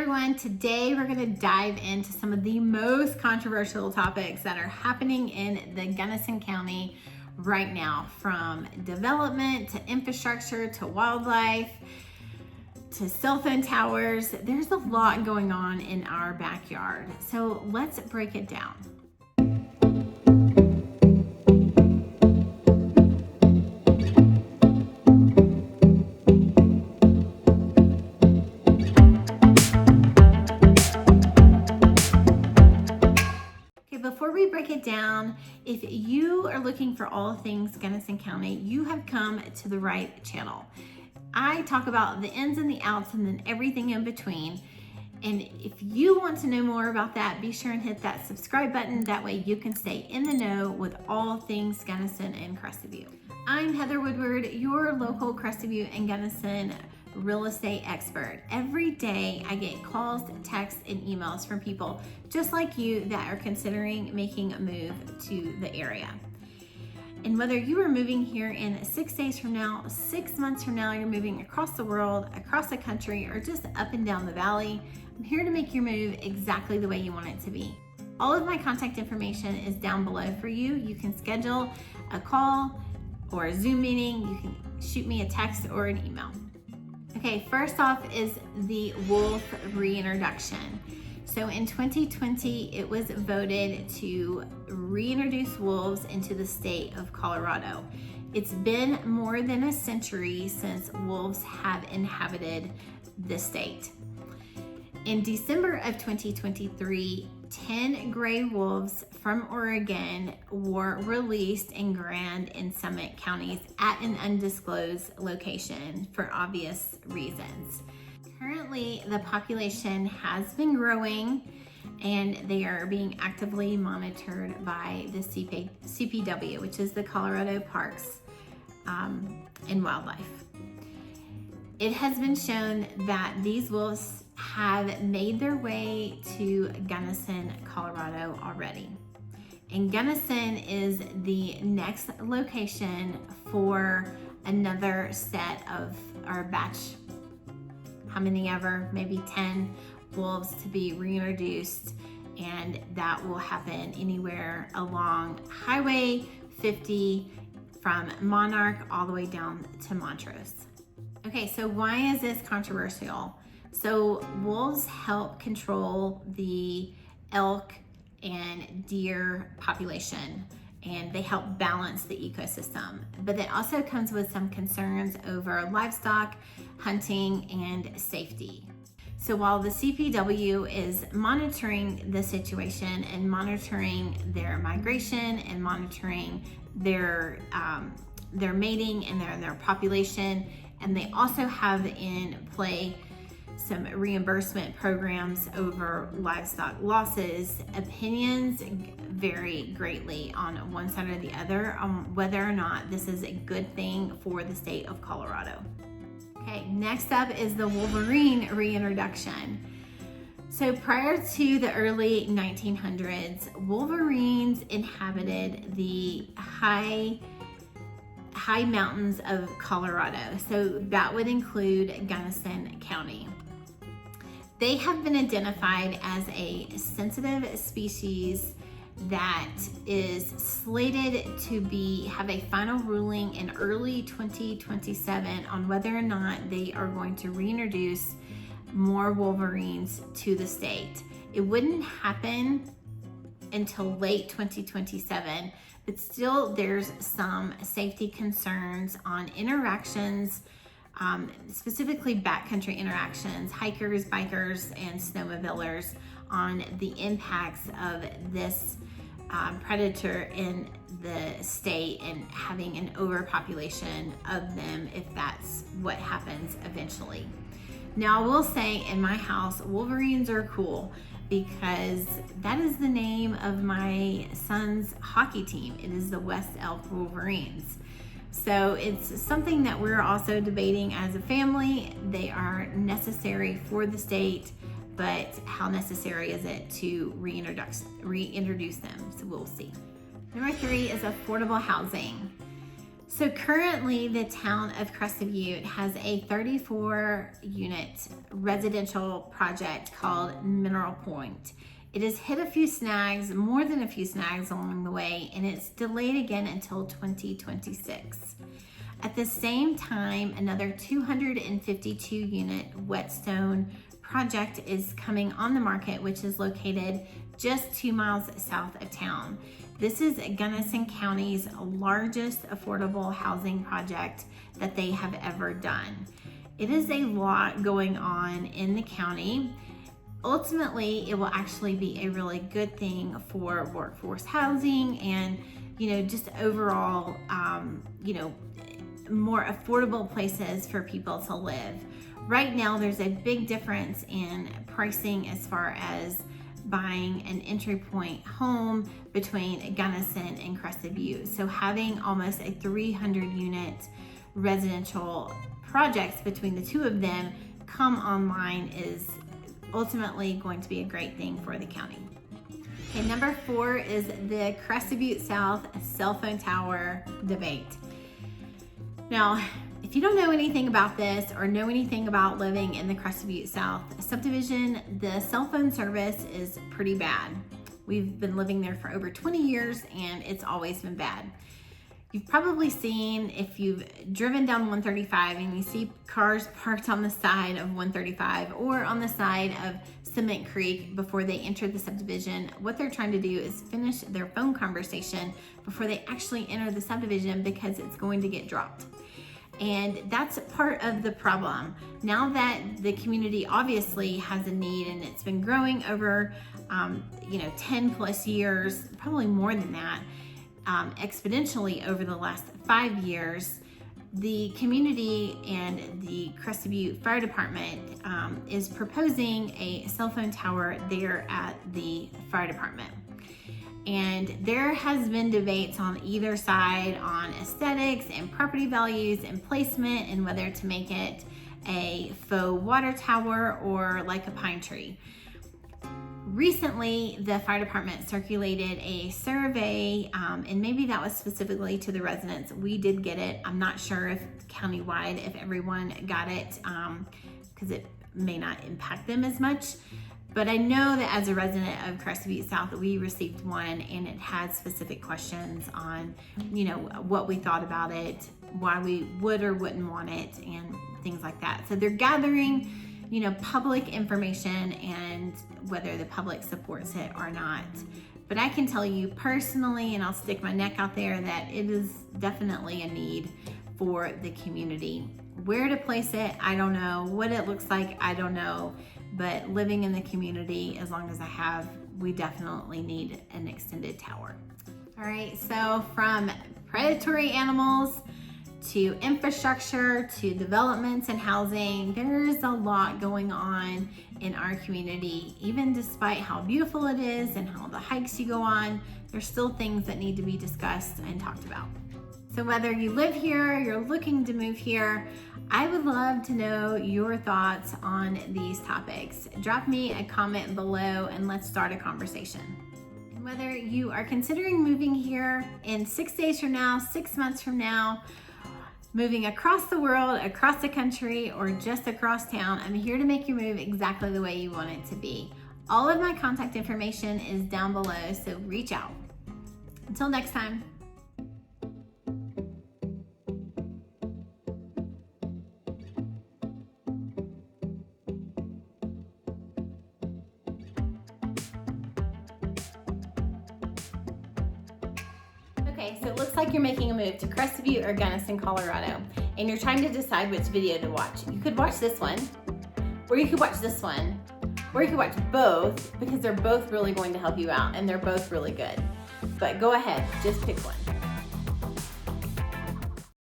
everyone. Today we're going to dive into some of the most controversial topics that are happening in the Gunnison County right now, from development to infrastructure to wildlife to cell phone towers. There's a lot going on in our backyard. So let's break it down. Before we break it down, if you are looking for all things Gunnison County, you have come to the right channel. I talk about the ins and the outs and then everything in between. And if you want to know more about that, be sure and hit that subscribe button. That way you can stay in the know with all things Gunnison and Crested Butte. I'm Heather Woodward, your local Crested Butte and Gunnison real estate expert. Every day I get calls, texts, and emails from people just like you that are considering making a move to the area. And whether you are moving here in 6 days from now, 6 months from now, you're moving across the world, across the country, or just up and down the valley, I'm here to make your move exactly the way you want it to be. All of my contact information is down below for you. You can schedule a call or a Zoom meeting. You can shoot me a text or an email. Okay, first off is the wolf reintroduction. So in 2020, it was voted to reintroduce wolves into the state of Colorado. It's been more than a century since wolves have inhabited the state. In December of 2023, 10 gray wolves from Oregon were released in Grand and Summit counties at an undisclosed location for obvious reasons. Currently, the population has been growing and they are being actively monitored by the CPW, which is the Colorado Parks and Wildlife. It has been shown that these wolves have made their way to Gunnison, Colorado already. And Gunnison is the next location for another set of our batch, how many ever, maybe 10 wolves to be reintroduced, and that will happen anywhere along Highway 50 from Monarch all the way down to Montrose. Okay, so why is this controversial? So wolves help control the elk and deer population, and they help balance the ecosystem. But it also comes with some concerns over livestock, hunting, and safety. So while the CPW is monitoring the situation and monitoring their migration and monitoring their mating and their population, and they also have in play some reimbursement programs over livestock losses, opinions vary greatly on one side or the other on whether or not this is a good thing for the state of Colorado. Okay, next up is the Wolverine reintroduction. So prior to the early 1900s, wolverines inhabited the high mountains of Colorado. So that would include Gunnison County. They have been identified as a sensitive species that is slated to have a final ruling in early 2027 on whether or not they are going to reintroduce more wolverines to the state. It wouldn't happen until late 2027, but still there's some safety concerns on interactions, specifically backcountry interactions, hikers, bikers, and snowmobilers, on the impacts of this predator in the state and having an overpopulation of them if that's what happens eventually. Now, I will say in my house, wolverines are cool because that is the name of my son's hockey team. It is the West Elk Wolverines. So it's something that we're also debating as a family. They are necessary for the state, but how necessary is it to reintroduce them? So we'll see. Number 3 is affordable housing. So currently the town of Crested Butte has a 34-unit residential project called Mineral Point. It has hit a few snags, more than a few snags along the way, and it's delayed again until 2026. At the same time, another 252-unit Whetstone project is coming on the market, which is located just 2 miles south of town. This is Gunnison County's largest affordable housing project that they have ever done. It is a lot going on in the county. Ultimately, it will actually be a really good thing for workforce housing and, just overall, more affordable places for people to live. Right now, there's a big difference in pricing as far as buying an entry point home between Gunnison and Crested Butte. So having almost a 300-unit residential projects between the two of them come online is ultimately going to be a great thing for the county. Okay, number 4 is the Crested Butte South cell phone tower debate. Now, if you don't know anything about this or know anything about living in the Crested Butte South subdivision, the cell phone service is pretty bad. We've been living there for over 20 years and it's always been bad. You've probably seen, if you've driven down 135 and you see cars parked on the side of 135 or on the side of Cement Creek before they enter the subdivision, what they're trying to do is finish their phone conversation before they actually enter the subdivision because it's going to get dropped. And that's part of the problem. Now that the community obviously has a need and it's been growing over 10 plus years, probably more than that, exponentially over the last 5 years, the community and the Crested Butte Fire Department is proposing a cell phone tower there at the fire department. And there has been debates on either side on aesthetics and property values and placement and whether to make it a faux water tower or like a pine tree. Recently, the fire department circulated a survey, and maybe that was specifically to the residents. We did get it. I'm not sure if countywide, if everyone got it, because it may not impact them as much. But I know that as a resident of Crested Butte South, we received one and it had specific questions on, what we thought about it, why we would or wouldn't want it, and things like that. So they're gathering, public information and whether the public supports it or not. But I can tell you personally, and I'll stick my neck out there, that it is definitely a need for the community. Where to place it, I don't know. What it looks like, I don't know. But living in the community, as long as I have, we definitely need an extended tower. All right, so from predatory animals to infrastructure to developments and housing, there's a lot going on in our community. Even despite how beautiful it is and how the hikes you go on, there's still things that need to be discussed and talked about. So whether you live here, you're looking to move here, I would love to know your thoughts on these topics. Drop me a comment below and let's start a conversation. And whether you are considering moving here in 6 days from now, 6 months from now, moving across the world, across the country, or just across town, I'm here to make your move exactly the way you want it to be. All of my contact information is down below, so reach out. Until next time. Okay, so it looks like you're making a move to Crested Butte or Gunnison, Colorado, and you're trying to decide which video to watch. You could watch this one, or you could watch this one, or you could watch both, because they're both really going to help you out, and they're both really good. But go ahead, just pick one.